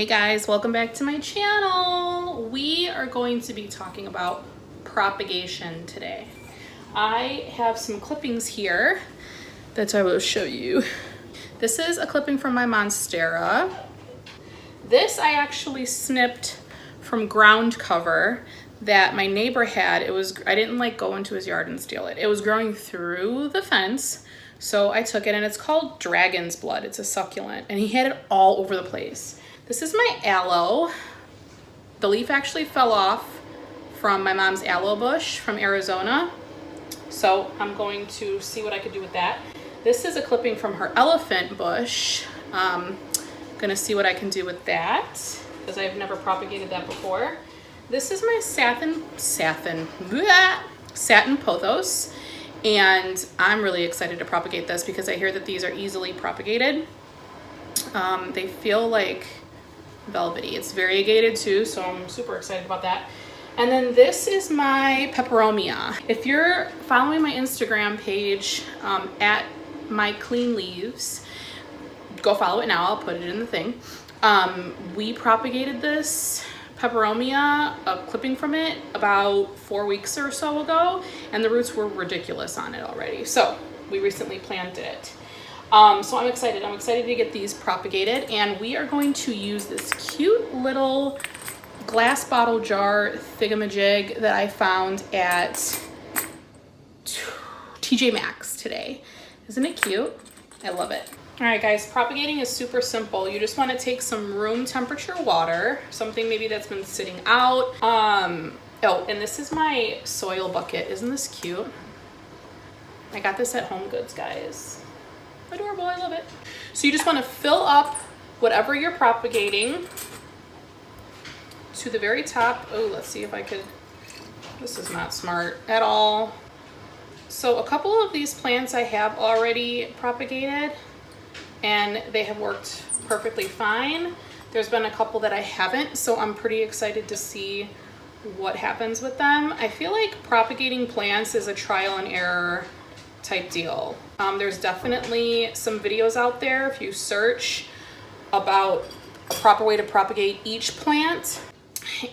Hey guys, welcome back to my channel. We are going to be talking about propagation today. I have some clippings here that I will show you. This is a clipping from my Monstera. This I actually snipped from ground cover that my neighbor had. I didn't like go into his yard and steal it. It was growing through the fence. So I took it, and it's called Dragon's Blood. It's a succulent, and he had it all over the place. This is my aloe. The leaf actually fell off from my mom's aloe bush from Arizona. So I'm going to see what I could do with that. This is a clipping from her elephant bush. Gonna see what I can do with that because I've never propagated that before. This is my satin pothos. And I'm really excited to propagate this because I hear that these are easily propagated. They feel like velvety. It's variegated too, so I'm super excited about that. And then this is my Peperomia. If you're following my Instagram page at my clean leaves, go follow it now. I'll put it in the thing. We propagated this Peperomia, a clipping from it, about 4 weeks or so ago, and the roots were ridiculous on it already. So we recently planted it. So I'm excited. I'm excited to get these propagated, and we are going to use this cute little glass bottle jar thingamajig that I found at TJ Maxx today. Isn't it cute? I love it. All right, guys, propagating is super simple. You just want to take some room temperature water, something maybe that's been sitting out. Oh, and this is my soil bucket. Isn't this cute? I got this at Home Goods, guys. Adorable, I love it. So you just want to fill up whatever you're propagating to the very top. Oh, let's see if I could, this is not smart at all. So a couple of these plants I have already propagated, and they have worked perfectly fine. There's been a couple that I haven't, so I'm pretty excited to see what happens with them. I feel like propagating plants is a trial and error type deal. There's definitely some videos out there if you search about a proper way to propagate each plant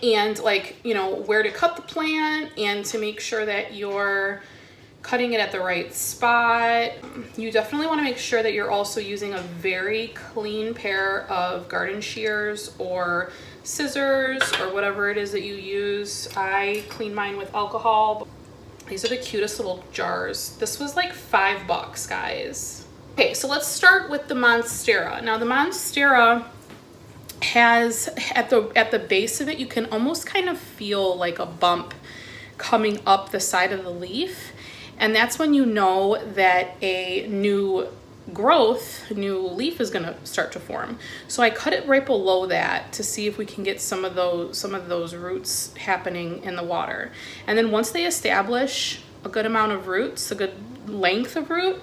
and, like, you know, where to cut the plant and to make sure that you're cutting it at the right spot. You definitely want to make sure that you're also using a very clean pair of garden shears or scissors or whatever it is that you use. I clean mine with alcohol. These are the cutest little jars. This was like $5, guys. Okay, so let's start with the Monstera. Now the Monstera has, at the base of it, you can almost kind of feel like a bump coming up the side of the leaf. And that's when you know that a new leaf is gonna start to form. So I cut it right below that to see if we can get some of those roots happening in the water. And then once they establish a good amount of roots, a good length of root,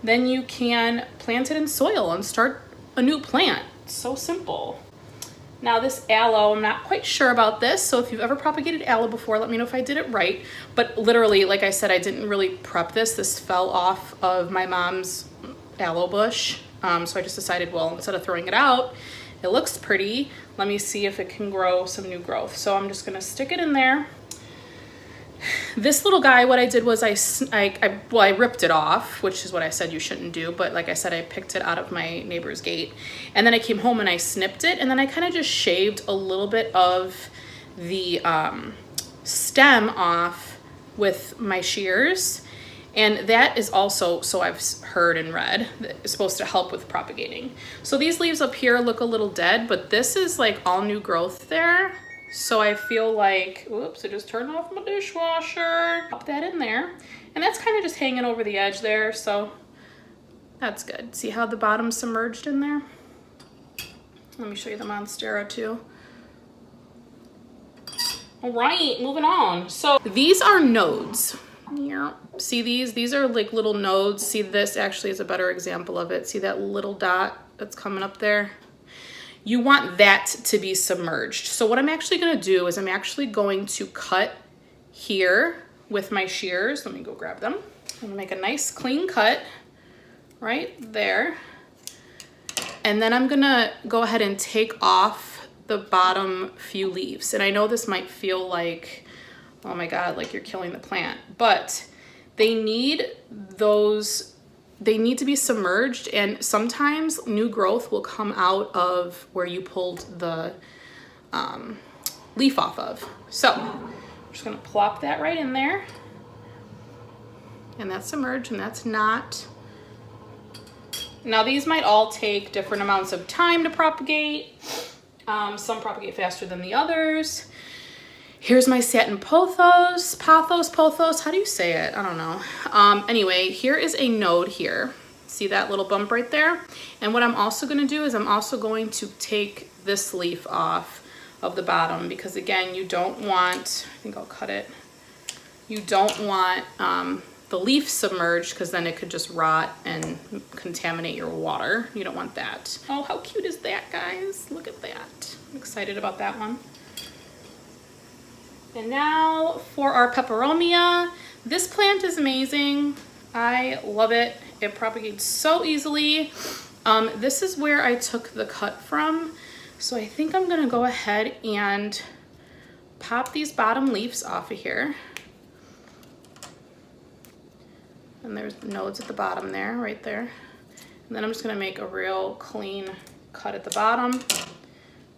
then you can plant it in soil and start a new plant. It's so simple. Now this aloe, I'm not quite sure about this, so if you've ever propagated aloe before, let me know if I did it right. But literally, like I said, I didn't really prep this. This fell off of my mom's aloe bush. So I just decided, well, instead of throwing it out, it looks pretty. Let me see if it can grow some new growth. So I'm just gonna stick it in there. This little guy, what I did was I ripped it off, which is what I said you shouldn't do. But like I said, I picked it out of my neighbor's gate. And then I came home and I snipped it. And then I kind of just shaved a little bit of the stem off with my shears. And that is also, so I've heard and read, that is supposed to help with propagating. So these leaves up here look a little dead, but this is like all new growth there. So I feel like, whoops, I just turned off my dishwasher. Pop that in there. And that's kind of just hanging over the edge there, so that's good. See how the bottom's submerged in there? Let me show you the Monstera too. All right, moving on. So these are nodes. Yeah. See these? These are like little nodes. See, this actually is a better example of it. See that little dot that's coming up there? You want that to be submerged. So what I'm actually gonna do is I'm actually going to cut here with my shears. Let me go grab them. I'm gonna make a nice clean cut right there. And then I'm gonna go ahead and take off the bottom few leaves. And I know this might feel like, oh my God, like you're killing the plant, but they need to be submerged, and sometimes new growth will come out of where you pulled the leaf off of. So I'm just gonna plop that right in there. And that's submerged and that's not. Now these might all take different amounts of time to propagate. Some propagate faster than the others. Here's my satin pothos, pothos, how do you say it? I don't know. Anyway, here is a node here. See that little bump right there? And what I'm also gonna do is I'm also going to take this leaf off of the bottom, because again, you don't want, I think I'll cut it. You don't want the leaf submerged, because then it could just rot and contaminate your water. You don't want that. Oh, how cute is that, guys? Look at that. I'm excited about that one. And now for our Peperomia. This plant is amazing. I love it. It propagates so easily. This is where I took the cut from. So I think I'm gonna go ahead and pop these bottom leaves off of here. And there's the nodes at the bottom there, right there. And then I'm just gonna make a real clean cut at the bottom.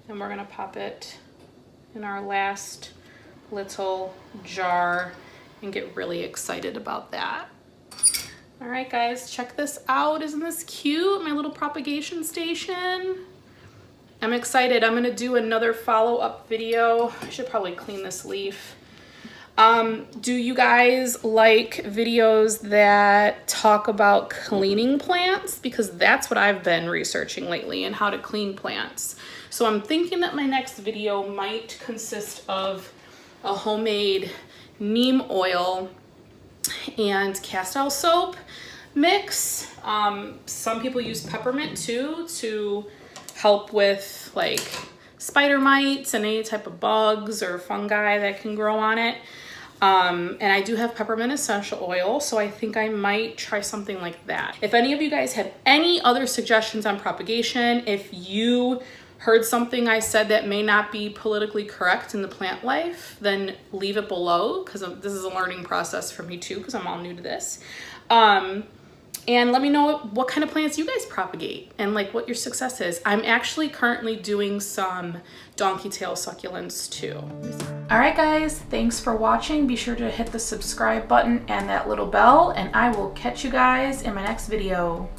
And we're gonna pop it in our last little jar and get really excited about that. All right, guys, check this out. Isn't this cute? My little propagation station. I'm excited. I'm gonna do another follow-up video. I should probably clean this leaf. Do you guys like videos that talk about cleaning plants? Because that's what I've been researching lately, and how to clean plants. So I'm thinking that my next video might consist of a homemade neem oil and castile soap mix. Some people use peppermint too to help with like spider mites and any type of bugs or fungi that can grow on it. And I do have peppermint essential oil, so I think I might try something like that. If any of you guys have any other suggestions on propagation, if you heard something I said that may not be politically correct in the plant life, then leave it below, because this is a learning process for me too, because I'm all new to this. And let me know what kind of plants you guys propagate and like what your success is. I'm actually currently doing some donkey tail succulents too. All right, guys, thanks for watching. Be sure to hit the subscribe button and that little bell, and I will catch you guys in my next video.